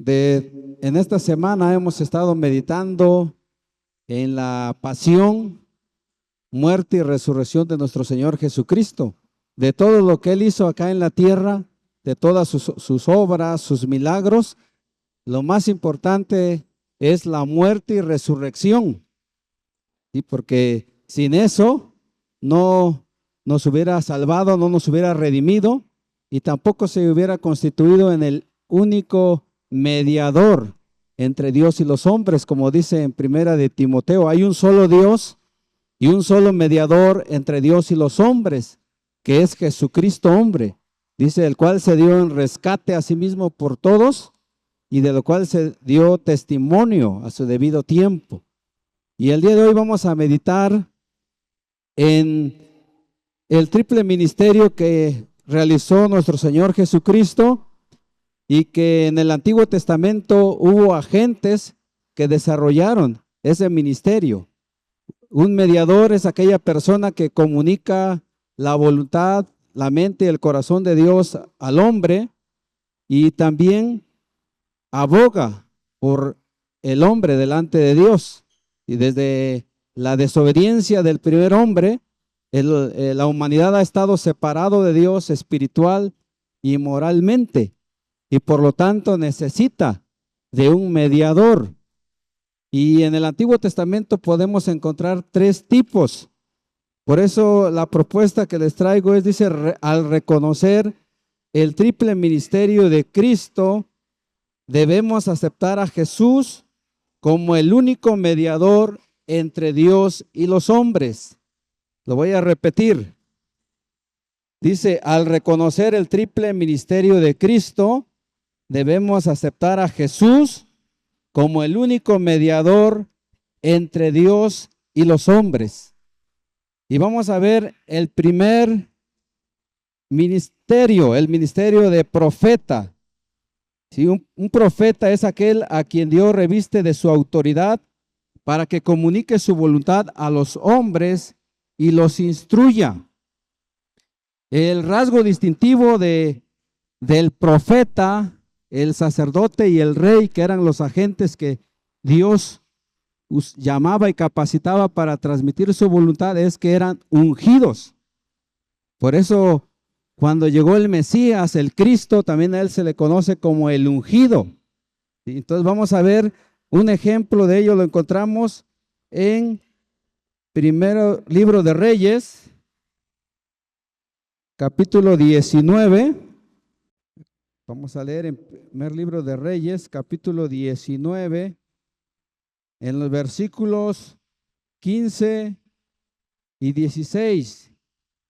En esta semana hemos estado meditando en la pasión, muerte y resurrección de nuestro Señor Jesucristo, de todo lo que Él hizo acá en la tierra, de todas sus obras, sus milagros. Lo más importante es la muerte y resurrección, ¿sí? Porque sin eso no nos hubiera salvado, no nos hubiera redimido y tampoco se hubiera constituido en el único mediador entre Dios y los hombres, como dice en primera de Timoteo. Hay un solo Dios y un solo mediador entre Dios y los hombres, que es Jesucristo hombre, dice, el cual se dio en rescate a sí mismo por todos y de lo cual se dio testimonio a su debido tiempo. Y el día de hoy vamos a meditar en el triple ministerio que realizó nuestro Señor Jesucristo, y que en el Antiguo Testamento hubo agentes que desarrollaron ese ministerio. Un mediador es aquella persona que comunica la voluntad, la mente y el corazón de Dios al hombre, y también aboga por el hombre delante de Dios. Y desde la desobediencia del primer hombre, la humanidad ha estado separado de Dios espiritual y moralmente, y por lo tanto necesita de un mediador. Y en el Antiguo Testamento podemos encontrar tres tipos. Por eso la propuesta que les traigo es, dice, al reconocer el triple ministerio de Cristo, debemos aceptar a Jesús como el único mediador entre Dios y los hombres. Lo voy a repetir. Dice, al reconocer el triple ministerio de Cristo, debemos aceptar a Jesús como el único mediador entre Dios y los hombres. Y vamos a ver el primer ministerio, el ministerio de profeta. ¿Sí? Un profeta es aquel a quien Dios reviste de su autoridad para que comunique su voluntad a los hombres y los instruya. El rasgo distintivo del profeta, el sacerdote y el rey, que eran los agentes que Dios llamaba y capacitaba para transmitir su voluntad, es que eran ungidos. Por eso, cuando llegó el Mesías, el Cristo, también a él se le conoce como el ungido. Entonces vamos a ver un ejemplo de ello, lo encontramos en primero libro de Reyes, capítulo 19. Vamos a leer en primer libro de Reyes, capítulo 19, en los versículos 15 y 16.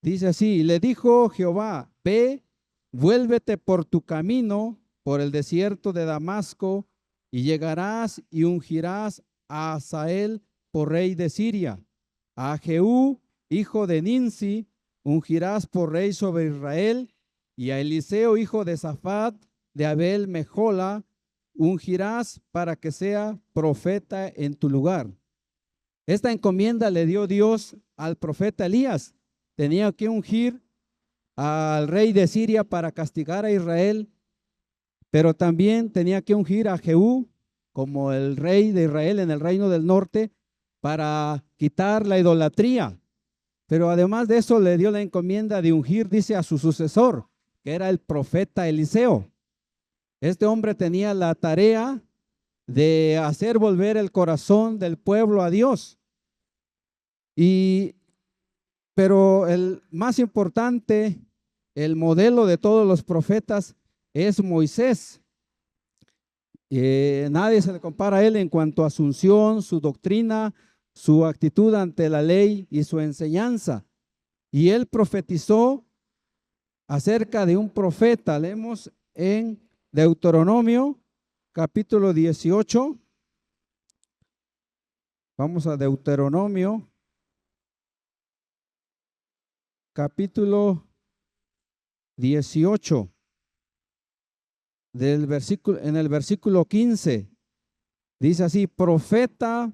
Dice así, le dijo Jehová, ve, vuélvete por tu camino, por el desierto de Damasco, y llegarás y ungirás a Hazael por rey de Siria. A Jehú, hijo de Ninsi, ungirás por rey sobre Israel, y a Eliseo, hijo de Safat, de Abel Mejola, ungirás para que sea profeta en tu lugar. Esta encomienda le dio Dios al profeta Elías. Tenía que ungir al rey de Siria para castigar a Israel, pero también tenía que ungir a Jehú como el rey de Israel en el reino del norte para quitar la idolatría. Pero además de eso le dio la encomienda de ungir, dice, a su sucesor, que era el profeta Eliseo. Este hombre tenía la tarea de hacer volver el corazón del pueblo a Dios. Pero el más importante, el modelo de todos los profetas es Moisés. Nadie se le compara a él en cuanto a su unción, su doctrina, su actitud ante la ley y su enseñanza. Y él profetizó acerca de un profeta. Leemos en Deuteronomio, capítulo 18. Vamos a Deuteronomio, capítulo 18, en el versículo 15. Dice así, profeta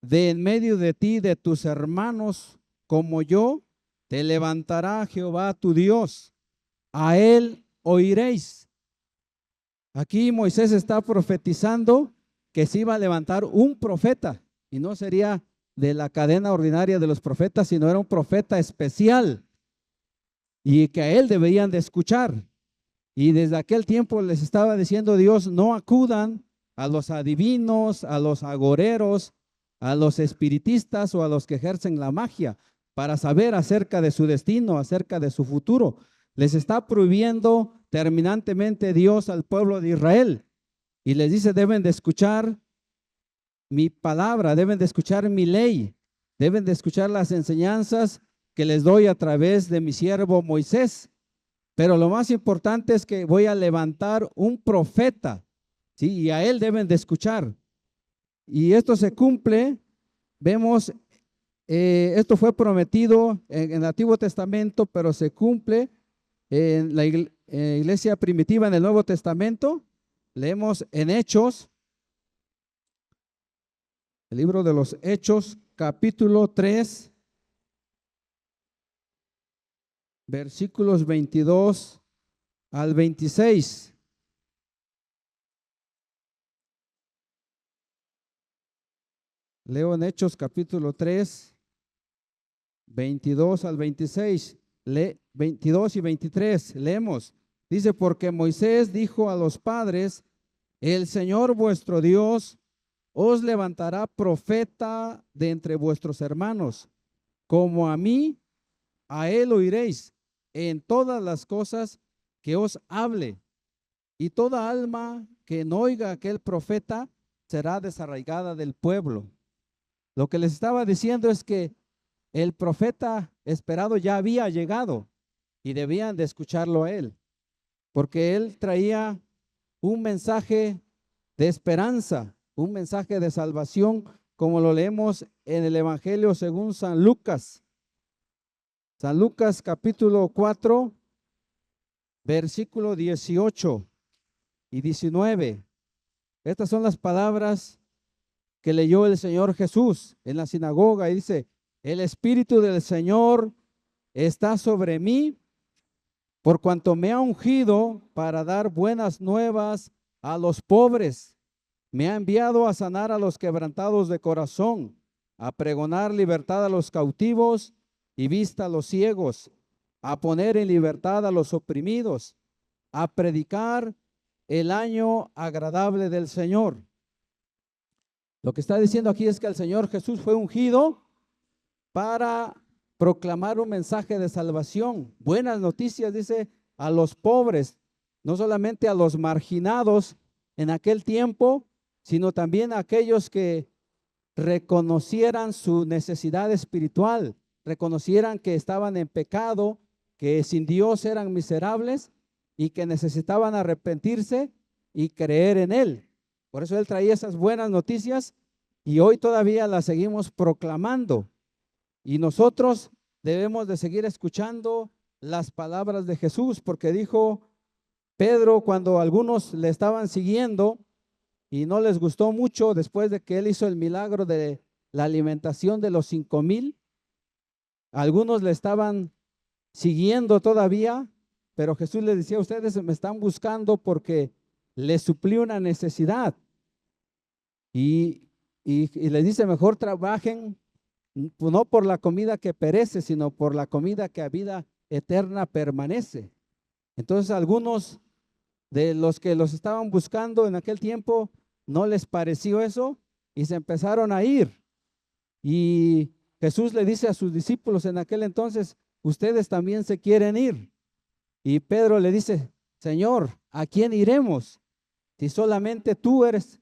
de en medio de ti, de tus hermanos, como yo, te levantará Jehová tu Dios. A él oiréis. Aquí Moisés está profetizando que se iba a levantar un profeta y no sería de la cadena ordinaria de los profetas, sino era un profeta especial y que a él deberían de escuchar. Y desde aquel tiempo les estaba diciendo Dios, no acudan a los adivinos, a los agoreros, a los espiritistas o a los que ejercen la magia para saber acerca de su destino, acerca de su futuro. Les está prohibiendo terminantemente Dios al pueblo de Israel y les dice, deben de escuchar mi palabra, deben de escuchar mi ley, deben de escuchar las enseñanzas que les doy a través de mi siervo Moisés. Pero lo más importante es que voy a levantar un profeta, ¿sí? Y a él deben de escuchar. Y esto se cumple, vemos, esto fue prometido en el Antiguo Testamento, pero se cumple en la iglesia primitiva en el Nuevo Testamento. Leemos en Hechos, el libro de los Hechos, capítulo 3, versículos 22 al 26. Leo en Hechos capítulo 3, 22 al 26. 22 y 23, leemos. Dice, porque Moisés dijo a los padres, el Señor vuestro Dios os levantará profeta de entre vuestros hermanos, como a mí, a él oiréis en todas las cosas que os hable, y toda alma que no oiga a aquel profeta será desarraigada del pueblo. Lo que les estaba diciendo es que el profeta esperado ya había llegado y debían de escucharlo a él, porque él traía un mensaje de esperanza, un mensaje de salvación, como lo leemos en el Evangelio según San Lucas. San Lucas capítulo 4, versículo 18 y 19. Estas son las palabras que leyó el Señor Jesús en la sinagoga y dice, el Espíritu del Señor está sobre mí, por cuanto me ha ungido para dar buenas nuevas a los pobres. Me ha enviado a sanar a los quebrantados de corazón, a pregonar libertad a los cautivos y vista a los ciegos, a poner en libertad a los oprimidos, a predicar el año agradable del Señor. Lo que está diciendo aquí es que el Señor Jesús fue ungido para proclamar un mensaje de salvación, buenas noticias, dice, a los pobres, no solamente a los marginados en aquel tiempo, sino también a aquellos que reconocieran su necesidad espiritual, reconocieran que estaban en pecado, que sin Dios eran miserables y que necesitaban arrepentirse y creer en Él. Por eso Él traía esas buenas noticias y hoy todavía las seguimos proclamando. Y nosotros debemos de seguir escuchando las palabras de Jesús, porque dijo Pedro cuando algunos le estaban siguiendo y no les gustó mucho después de que él hizo el milagro de la alimentación de los 5,000, algunos le estaban siguiendo todavía, pero Jesús les decía, ustedes me están buscando porque les suplí una necesidad. Y les dice, mejor trabajen, no por la comida que perece, sino por la comida que a vida eterna permanece. Entonces algunos de los que los estaban buscando en aquel tiempo no les pareció eso y se empezaron a ir. Y Jesús le dice a sus discípulos en aquel entonces, ustedes también se quieren ir. Y Pedro le dice, Señor, ¿a quién iremos? Si solamente tú eres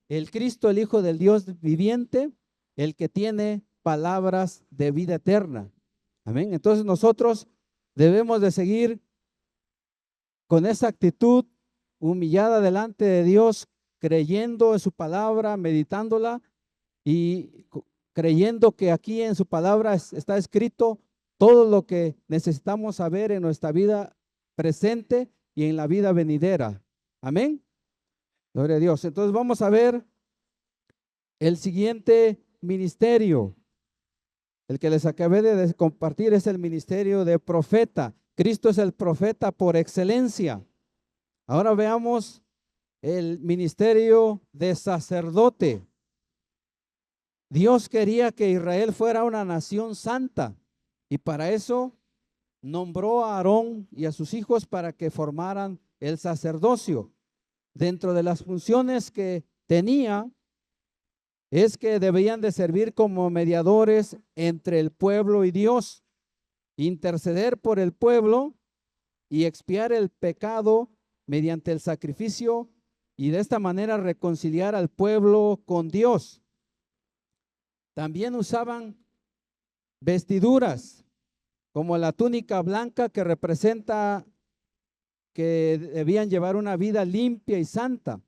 el Cristo, el Hijo del Dios viviente, el que tiene palabras de vida eterna. Amén. Entonces nosotros debemos de seguir con esa actitud humillada delante de Dios, creyendo en su palabra, meditándola y creyendo que aquí en su palabra está escrito todo lo que necesitamos saber en nuestra vida presente y en la vida venidera. Amén. Gloria a Dios. Entonces vamos a ver el siguiente ministerio. El que les acabé de compartir es el ministerio de profeta. Cristo es el profeta por excelencia. Ahora veamos el ministerio de sacerdote. Dios quería que Israel fuera una nación santa y para eso nombró a Aarón y a sus hijos para que formaran el sacerdocio. Dentro de las funciones que tenía es que debían de servir como mediadores entre el pueblo y Dios, interceder por el pueblo y expiar el pecado mediante el sacrificio y de esta manera reconciliar al pueblo con Dios. También usaban vestiduras como la túnica blanca que representa que debían llevar una vida limpia y santa.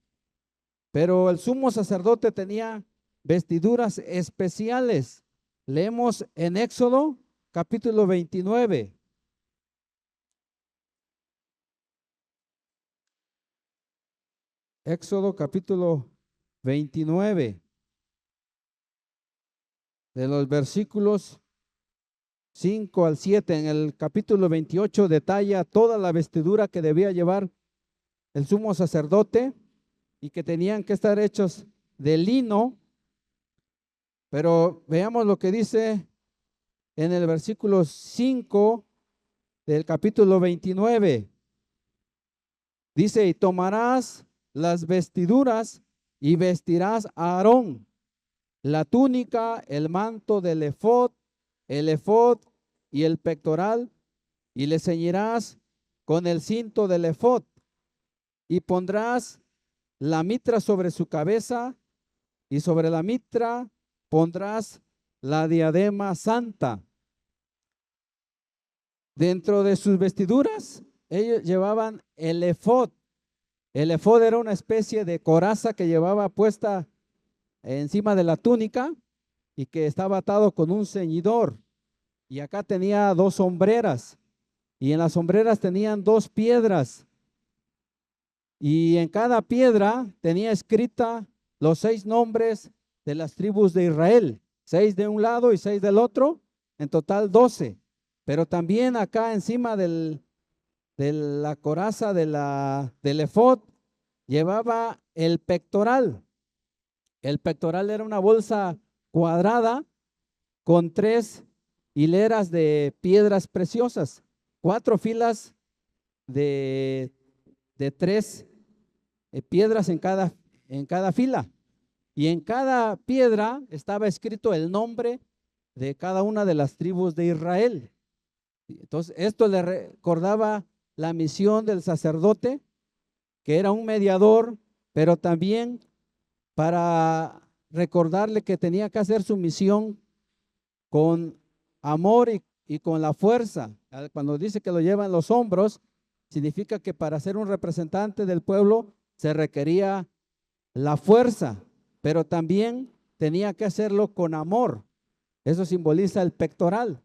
Pero el sumo sacerdote tenía vestiduras especiales. Leemos en Éxodo capítulo 29. Éxodo capítulo 29, de los versículos 5 al 7. En el capítulo 28 detalla toda la vestidura que debía llevar el sumo sacerdote y que tenían que estar hechos de lino. Pero veamos lo que dice en el versículo 5 del capítulo 29. Dice, y tomarás las vestiduras y vestirás a Aarón la túnica, el manto del efod, el efod y el pectoral, y le ceñirás con el cinto del efod, y pondrás la mitra sobre su cabeza, y sobre la mitra pondrás la diadema santa. Dentro de sus vestiduras, ellos llevaban el efod. El efod era una especie de coraza que llevaba puesta encima de la túnica y que estaba atado con un ceñidor. Y acá tenía dos sombreras, y en las sombreras tenían dos piedras, y en cada piedra tenía escrita los 6 nombres de las tribus de Israel, 6 de un lado y 6 del otro, en total 12. Pero también acá encima de la coraza del efod llevaba el pectoral. El pectoral era una bolsa cuadrada con 3 hileras de piedras preciosas, 4 filas de 3 piedras en cada fila. Y en cada piedra estaba escrito el nombre de cada una de las tribus de Israel. Entonces, esto le recordaba la misión del sacerdote, que era un mediador, pero también para recordarle que tenía que hacer su misión con amor y con la fuerza. Cuando dice que lo lleva en los hombros, significa que para ser un representante del pueblo se requería la fuerza, pero también tenía que hacerlo con amor. Eso simboliza el pectoral.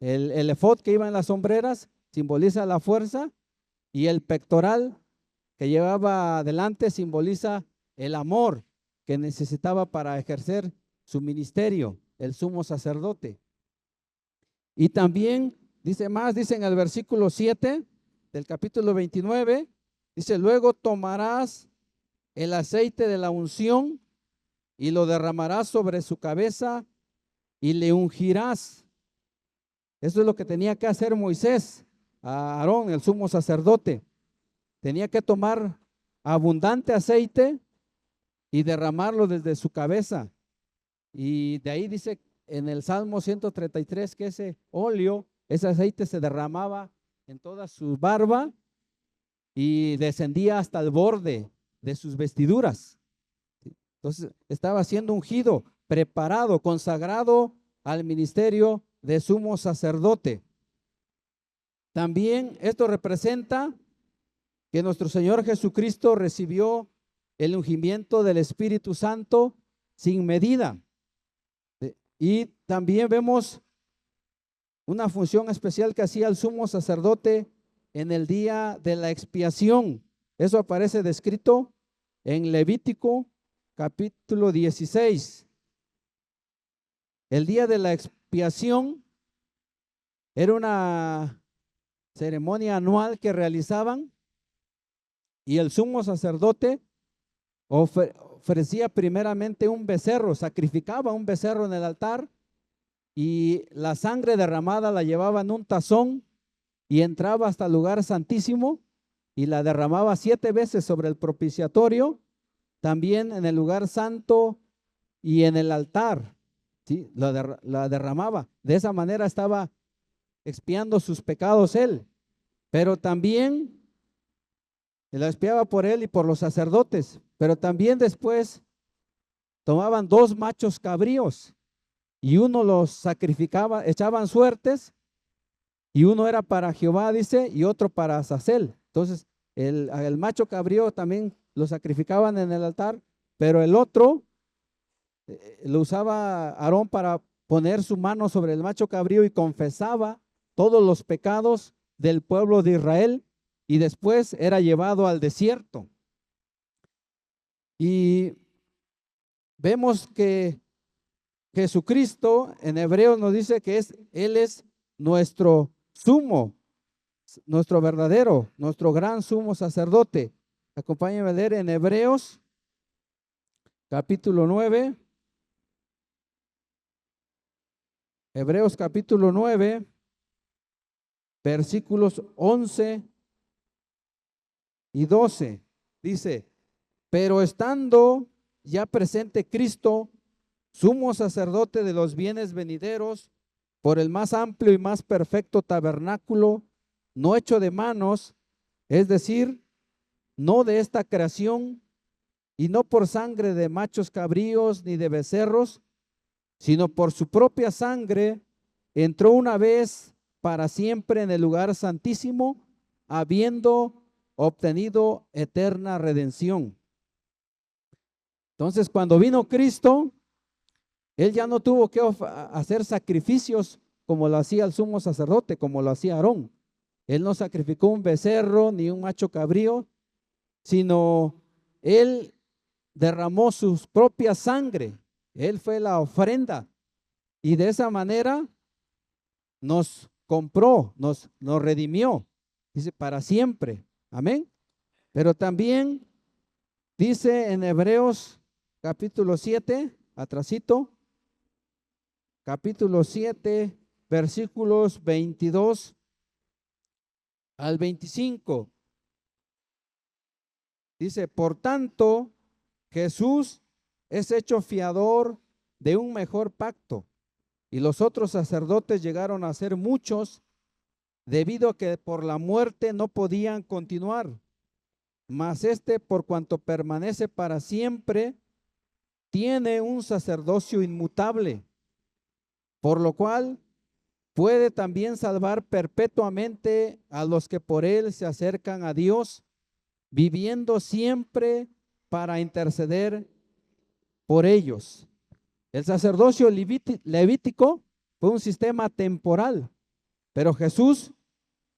El efod que iba en las sombreras simboliza la fuerza, y el pectoral que llevaba adelante simboliza el amor que necesitaba para ejercer su ministerio, el sumo sacerdote. Y también dice en el versículo 7 del capítulo 29, dice, luego tomarás el aceite de la unción y lo derramarás sobre su cabeza y le ungirás. Eso es lo que tenía que hacer Moisés a Aarón, el sumo sacerdote. Tenía que tomar abundante aceite y derramarlo desde su cabeza. Y de ahí dice en el Salmo 133 que ese óleo, ese aceite se derramaba en toda su barba y descendía hasta el borde de sus vestiduras. Entonces estaba siendo ungido, preparado, consagrado al ministerio de sumo sacerdote. También esto representa que nuestro Señor Jesucristo recibió el ungimiento del Espíritu Santo sin medida. Y también vemos una función especial que hacía el sumo sacerdote en el día de la expiación. Eso aparece descrito en Levítico capítulo 16. El día de la expiación era una ceremonia anual que realizaban, y el sumo sacerdote ofrecía primeramente un becerro, sacrificaba un becerro en el altar y la sangre derramada la llevaba en un tazón y entraba hasta el lugar santísimo y la derramaba 7 veces sobre el propiciatorio, también en el lugar santo y en el altar, ¿sí? La derramaba. De esa manera estaba expiando sus pecados él, pero también la expiaba por él y por los sacerdotes, pero también después tomaban 2 machos cabríos y uno los sacrificaba, echaban suertes y uno era para Jehová, dice, y otro para Azazel. Entonces, el macho cabrío también lo sacrificaban en el altar, pero el otro lo usaba Aarón para poner su mano sobre el macho cabrío y confesaba todos los pecados del pueblo de Israel y después era llevado al desierto. Y vemos que Jesucristo en Hebreos nos dice que Él es nuestro sumo, nuestro verdadero, nuestro gran sumo sacerdote. Acompáñenme a leer en Hebreos capítulo 9. Hebreos capítulo 9, versículos 11 y 12. Dice, pero estando ya presente Cristo, sumo sacerdote de los bienes venideros, por el más amplio y más perfecto tabernáculo, no hecho de manos, es decir, no de esta creación, y no por sangre de machos cabríos ni de becerros, sino por su propia sangre, entró una vez para siempre en el lugar santísimo, habiendo obtenido eterna redención. Entonces, cuando vino Cristo, Él ya no tuvo que hacer sacrificios como lo hacía el sumo sacerdote, como lo hacía Aarón. Él no sacrificó un becerro ni un macho cabrío, sino Él derramó su propia sangre. Él fue la ofrenda y de esa manera nos compró, nos redimió, dice, para siempre. Amén. Pero también dice en Hebreos capítulo 7, atrasito, capítulo 7, versículos 22 al 25. Dice, por tanto, Jesús es hecho fiador de un mejor pacto, y los otros sacerdotes llegaron a ser muchos, debido a que por la muerte no podían continuar. Mas este, por cuanto permanece para siempre, tiene un sacerdocio inmutable, por lo cual puede también salvar perpetuamente a los que por él se acercan a Dios, viviendo siempre para interceder por ellos. El sacerdocio levítico fue un sistema temporal, pero Jesús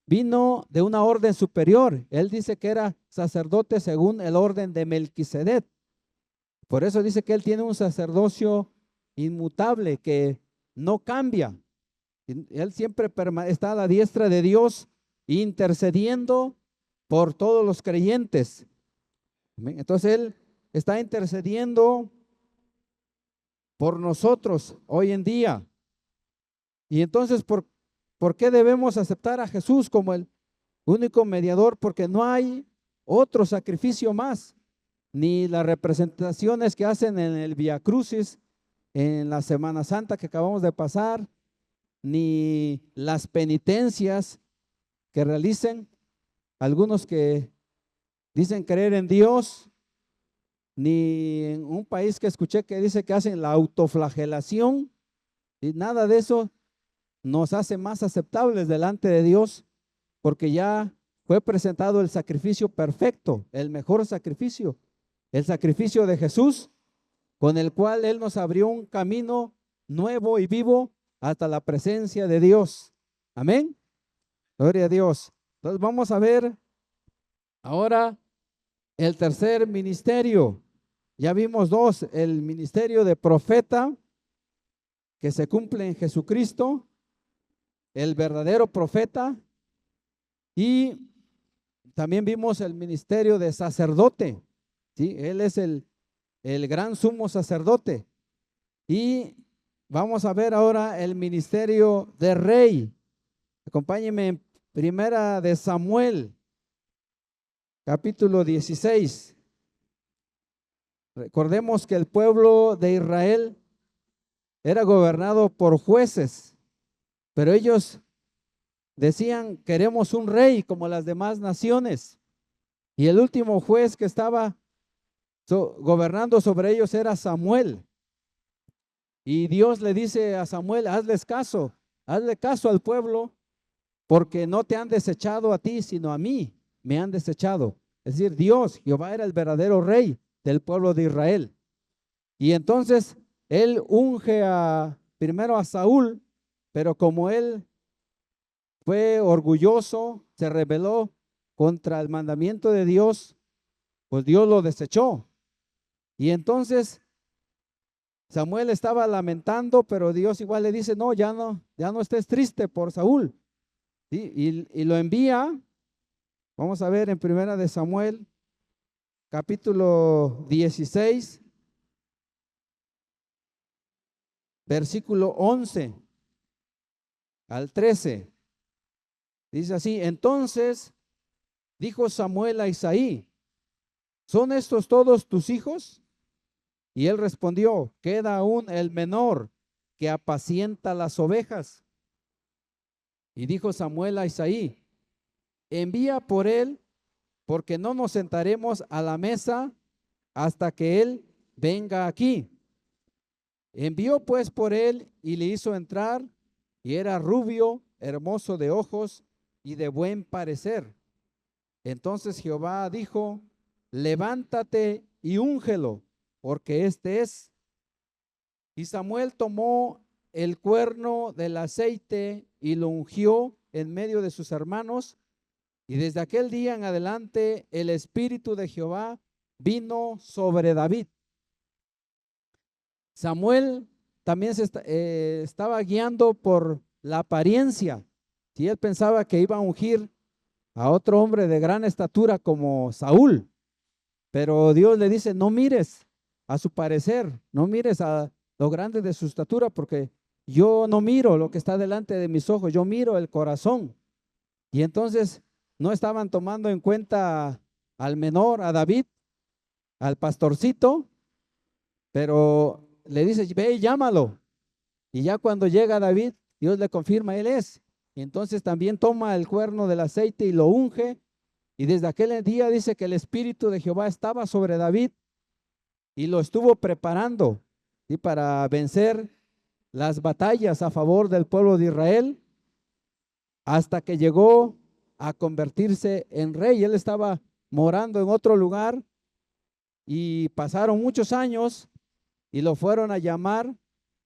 vino de una orden superior. Él dice que era sacerdote según el orden de Melquisedec. Por eso dice que él tiene un sacerdocio inmutable que no cambia. Él siempre está a la diestra de Dios intercediendo por todos los creyentes. Entonces él está intercediendo por nosotros hoy en día. Y entonces, ¿por qué debemos aceptar a Jesús como el único mediador? Porque no hay otro sacrificio más, ni las representaciones que hacen en el Vía Crucis, en la Semana Santa que acabamos de pasar, ni las penitencias que realicen algunos que dicen creer en Dios, ni en un país que escuché que dice que hacen la autoflagelación, y nada de eso nos hace más aceptables delante de Dios, porque ya fue presentado el sacrificio perfecto, el mejor sacrificio, el sacrificio de Jesús, con el cual Él nos abrió un camino nuevo y vivo hasta la presencia de Dios. Amén. Gloria a Dios. Entonces vamos a ver ahora el tercer ministerio. Ya vimos 2, el ministerio de profeta que se cumple en Jesucristo, el verdadero profeta, y también vimos el ministerio de sacerdote, ¿sí? Él es el el gran sumo sacerdote. Y vamos a ver ahora el ministerio de rey. Acompáñenme en Primera de Samuel, capítulo 16. Recordemos que el pueblo de Israel era gobernado por jueces, pero ellos decían, queremos un rey como las demás naciones. Y el último juez que estaba gobernando sobre ellos era Samuel. Y Dios le dice a Samuel, hazle caso al pueblo, porque no te han desechado a ti, sino a mí me han desechado. Es decir, Dios, Jehová era el verdadero rey del pueblo de Israel. Y entonces él unge primero a Saúl, pero como él fue orgulloso, se rebeló contra el mandamiento de Dios, pues Dios lo desechó. Y entonces Samuel estaba lamentando, pero Dios igual le dice, no, ya no estés triste por Saúl. ¿Sí? Y lo envía. Vamos a ver en Primera de Samuel, capítulo 16, versículo 11 al 13. Dice así, entonces dijo Samuel a Isaí, ¿son estos todos tus hijos? Y él respondió, queda aún el menor que apacienta las ovejas. Y dijo Samuel a Isaí, envía por él, porque no nos sentaremos a la mesa hasta que él venga aquí. Envió pues por él y le hizo entrar, y era rubio, hermoso de ojos y de buen parecer. Entonces Jehová dijo, levántate y úngelo, porque este es. Y Samuel tomó el cuerno del aceite y lo ungió en medio de sus hermanos. Y desde aquel día en adelante el Espíritu de Jehová vino sobre David. Samuel también estaba guiando por la apariencia. Si él pensaba que iba a ungir a otro hombre de gran estatura como Saúl, pero Dios le dice, no mires a su parecer, no mires a lo grande de su estatura, porque yo no miro lo que está delante de mis ojos, yo miro el corazón. Y entonces no estaban tomando en cuenta al menor, a David, al pastorcito, pero le dice, ve y llámalo. Y ya cuando llega David, Dios le confirma, él es. Y entonces también toma el cuerno del aceite y lo unge. Y desde aquel día dice que el Espíritu de Jehová estaba sobre David y lo estuvo preparando, ¿sí?, para vencer las batallas a favor del pueblo de Israel, hasta que llegó a convertirse en rey. Él estaba morando en otro lugar y pasaron muchos años y lo fueron a llamar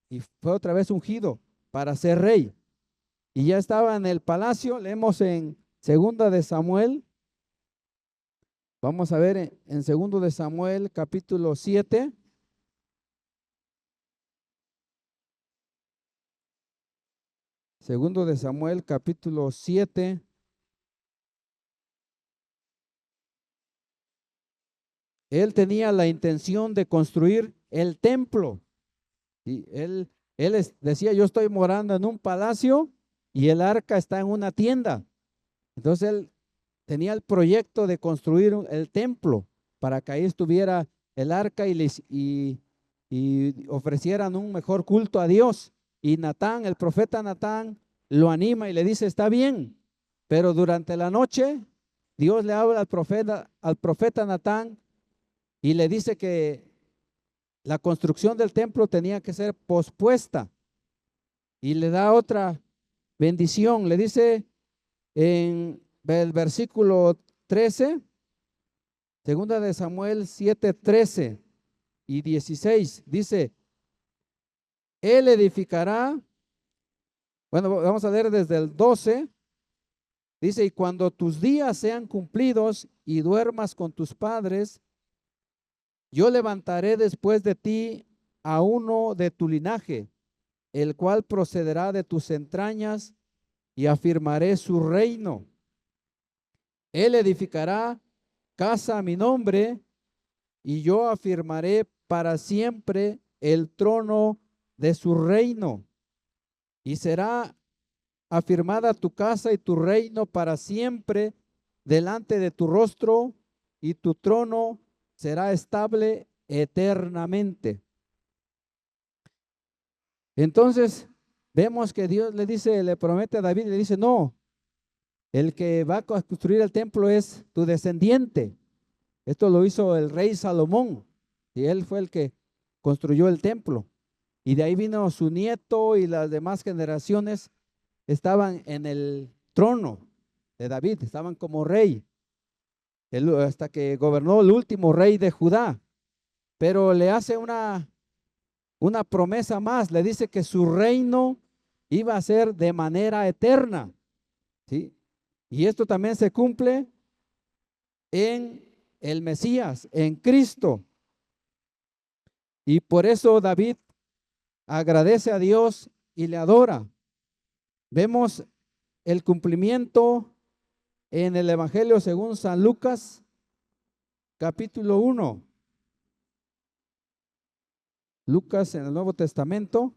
y fue otra vez ungido para ser rey. Y ya estaba en el palacio. Leemos en Segunda de Samuel. Vamos a ver en Segundo de Samuel, capítulo 7. Segundo de Samuel, capítulo 7. Él tenía la intención de construir el templo. Y él decía, yo estoy morando en un palacio y el arca está en una tienda. Entonces él tenía el proyecto de construir el templo para que ahí estuviera el arca y ofrecieran un mejor culto a Dios. Y Natán, el profeta Natán, lo anima y le dice, está bien, pero durante la noche Dios le habla al profeta Natán y le dice que la construcción del templo tenía que ser pospuesta, y le da otra bendición. Le dice en el versículo 13, Segunda de Samuel 7, 13 y 16, dice, él edificará, bueno, vamos a leer desde el 12, dice, y cuando tus días sean cumplidos y duermas con tus padres, yo levantaré después de ti a uno de tu linaje, el cual procederá de tus entrañas, y afirmaré su reino. Él edificará casa a mi nombre, y yo afirmaré para siempre el trono de su reino, y será afirmada tu casa y tu reino para siempre delante de tu rostro, y tu trono será estable eternamente. Entonces vemos que Dios le dice, le promete a David, le dice, no, el que va a construir el templo es tu descendiente. Esto lo hizo el rey Salomón, y él fue el que construyó el templo. Y de ahí vino su nieto, y las demás generaciones estaban en el trono de David, estaban como rey, hasta que gobernó el último rey de Judá. Pero le hace una promesa más, le dice que su reino iba a ser de manera eterna, ¿sí? Y esto también se cumple en el Mesías, en Cristo. Y por eso David agradece a Dios y le adora. Vemos el cumplimiento en el Evangelio según San Lucas, capítulo 1. Lucas en el Nuevo Testamento.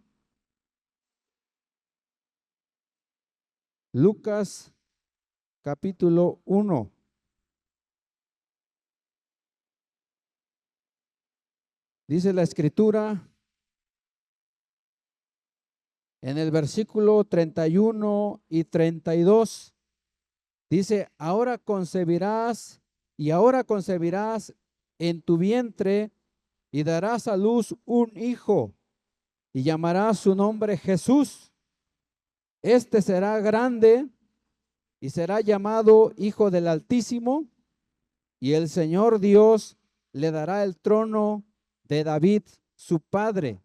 Lucas, capítulo 1. Dice la Escritura en el versículo 31 y 32. Dice, ahora concebirás en tu vientre y darás a luz un hijo, y llamarás su nombre Jesús. Este será grande y será llamado Hijo del Altísimo, y el Señor Dios le dará el trono de David, su padre,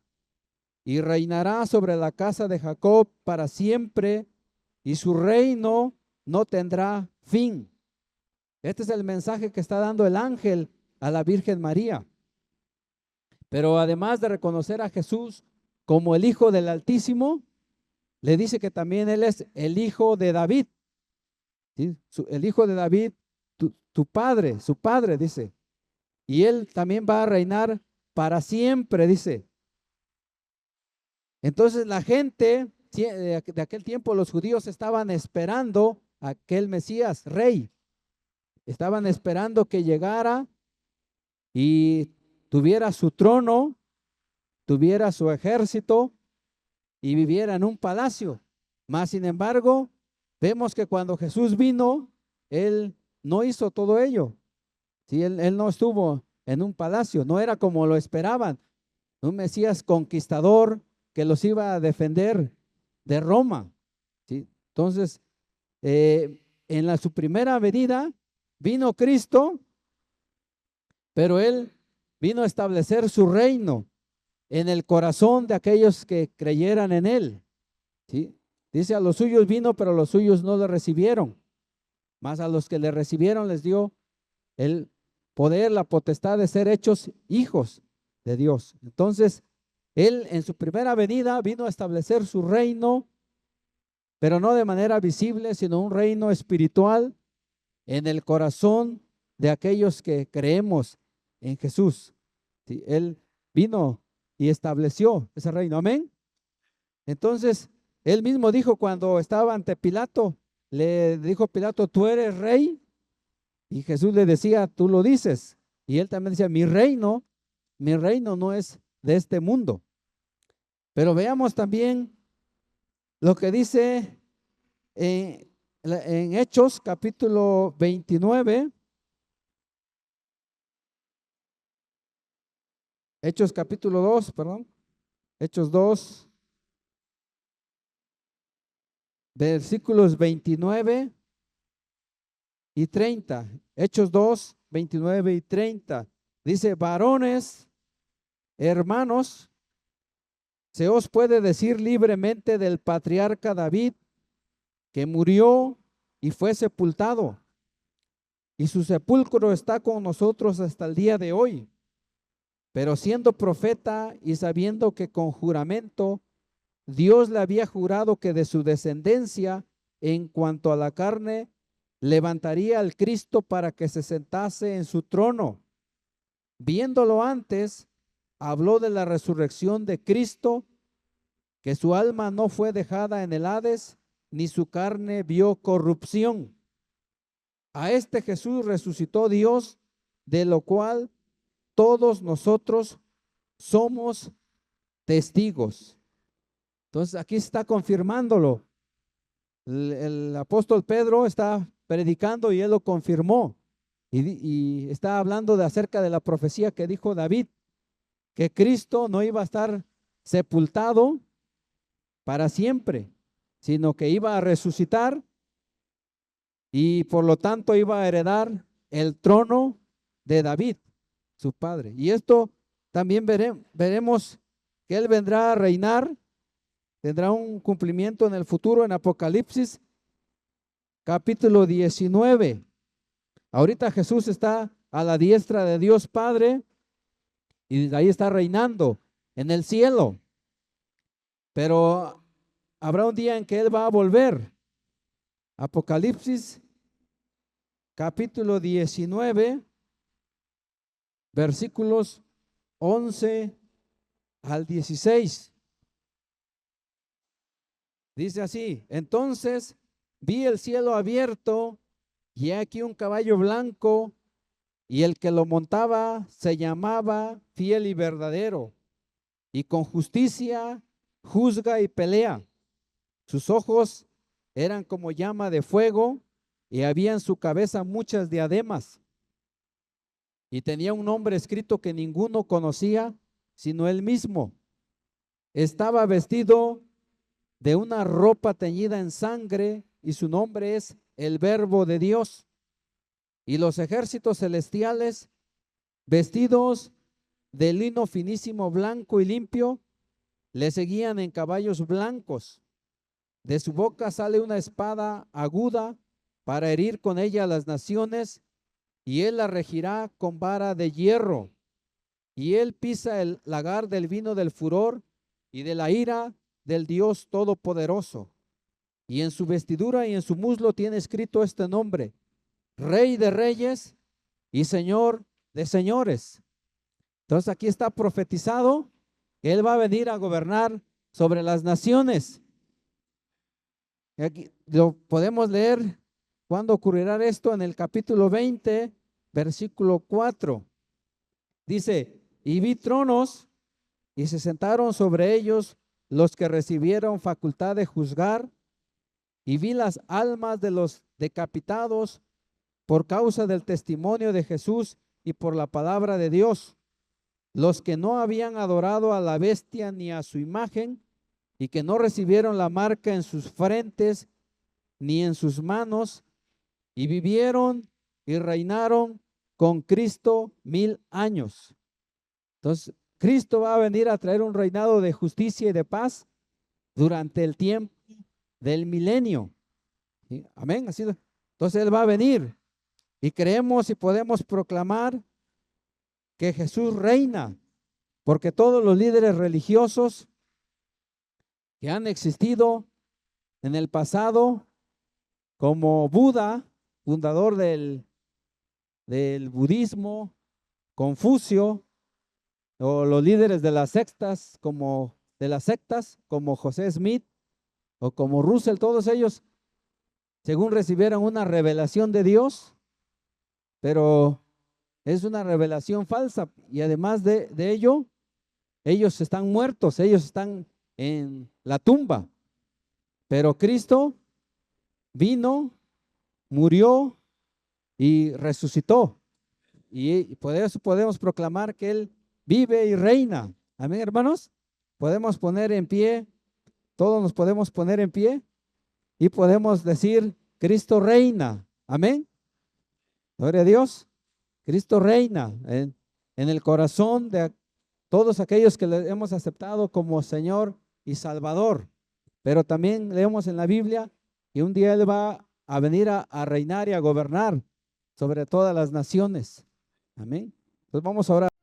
y reinará sobre la casa de Jacob para siempre, y su reino no tendrá fin. Este es el mensaje que está dando el ángel a la Virgen María. Pero además de reconocer a Jesús como el Hijo del Altísimo, le dice que también Él es el Hijo de David, ¿sí? El Hijo de David, tu padre, su padre, dice. Y Él también va a reinar para siempre, dice. Entonces la gente de aquel tiempo, los judíos, estaban esperando a aquel Mesías, rey. Estaban esperando que llegara y tuviera su trono, tuviera su ejército y viviera en un palacio. Mas, sin embargo, vemos que cuando Jesús vino, Él no hizo todo ello. ¿Sí? Él no estuvo en un palacio, no era como lo esperaban, un Mesías conquistador que los iba a defender de Roma, ¿sí? Entonces, en su primera venida vino Cristo, pero Él vino a establecer su reino en el corazón de aquellos que creyeran en Él, ¿sí? Dice, a los suyos vino, pero los suyos no le recibieron, mas a los que le recibieron les dio el poder, la potestad de ser hechos hijos de Dios. Entonces, Él en su primera venida vino a establecer su reino, pero no de manera visible, sino un reino espiritual en el corazón de aquellos que creemos en Jesús, ¿sí? Él vino y estableció ese reino, amén. Entonces, Él mismo dijo cuando estaba ante Pilato, le dijo Pilato, ¿tú eres rey? Y Jesús le decía, tú lo dices. Y Él también decía, mi reino no es de este mundo. Pero veamos también lo que dice en Hechos capítulo 29. Hechos capítulo 2, perdón. Hechos 2, versículos 29 y 30. Hechos 2, 29 y 30. Dice, varones, hermanos, se os puede decir libremente del patriarca David, que murió y fue sepultado, y su sepulcro está con nosotros hasta el día de hoy. Pero siendo profeta y sabiendo que con juramento Dios le había jurado que de su descendencia, en cuanto a la carne, levantaría al Cristo para que se sentase en su trono, viéndolo antes, habló de la resurrección de Cristo, que su alma no fue dejada en el Hades, ni su carne vio corrupción. A este Jesús resucitó Dios, de lo cual todos nosotros somos testigos. Entonces aquí está confirmándolo. El apóstol Pedro está predicando y él lo confirmó. Y está hablando acerca de la profecía que dijo David, que Cristo no iba a estar sepultado para siempre, sino que iba a resucitar y por lo tanto iba a heredar el trono de David, su padre. Y esto también veremos que él vendrá a reinar, tendrá un cumplimiento en el futuro en Apocalipsis capítulo 19. Ahorita Jesús está a la diestra de Dios Padre y ahí está reinando en el cielo. Pero habrá un día en que él va a volver. Apocalipsis capítulo 19, versículos 11 al 16. Dice así: entonces vi el cielo abierto y he aquí un caballo blanco, y el que lo montaba se llamaba Fiel y Verdadero, y con justicia juzga y pelea. Sus ojos eran como llama de fuego, y había en su cabeza muchas diademas. Y tenía un nombre escrito que ninguno conocía, sino él mismo. Estaba vestido de una ropa teñida en sangre, y su nombre es el Verbo de Dios. Y los ejércitos celestiales, vestidos de lino finísimo, blanco y limpio, le seguían en caballos blancos. De su boca sale una espada aguda para herir con ella a las naciones, y él la regirá con vara de hierro. Y él pisa el lagar del vino del furor y de la ira del Dios Todopoderoso. Y en su vestidura y en su muslo tiene escrito este nombre: Rey de Reyes y Señor de Señores. Entonces aquí está profetizado que él va a venir a gobernar sobre las naciones. Aquí lo podemos leer cuando ocurrirá esto en el capítulo 20, versículo 4. Dice: y vi tronos y se sentaron sobre ellos los que recibieron facultad de juzgar, y vi las almas de los decapitados por causa del testimonio de Jesús y por la palabra de Dios, los que no habían adorado a la bestia ni a su imagen, y que no recibieron la marca en sus frentes ni en sus manos, y vivieron y reinaron con Cristo 1000 años. Entonces, Cristo va a venir a traer un reinado de justicia y de paz durante el tiempo del milenio. ¿Sí? Amén. Así, entonces Él va a venir y creemos y podemos proclamar que Jesús reina, porque todos los líderes religiosos que han existido en el pasado, como Buda, fundador del budismo, Confucio, o los líderes de las sectas como José Smith o como Russell, todos ellos, según recibieron una revelación de Dios, pero es una revelación falsa, y además de ello, ellos están muertos, ellos están en la tumba. Pero Cristo vino, murió y resucitó, y por eso podemos proclamar que Él vive y reina. Amén, hermanos. Podemos poner en pie, todos nos podemos poner en pie y podemos decir: Cristo reina. Amén. Gloria a Dios. Cristo reina en el corazón de todos aquellos que le hemos aceptado como Señor y Salvador. Pero también leemos en la Biblia que un día Él va a venir a reinar y a gobernar sobre todas las naciones. Amén. Entonces vamos a orar.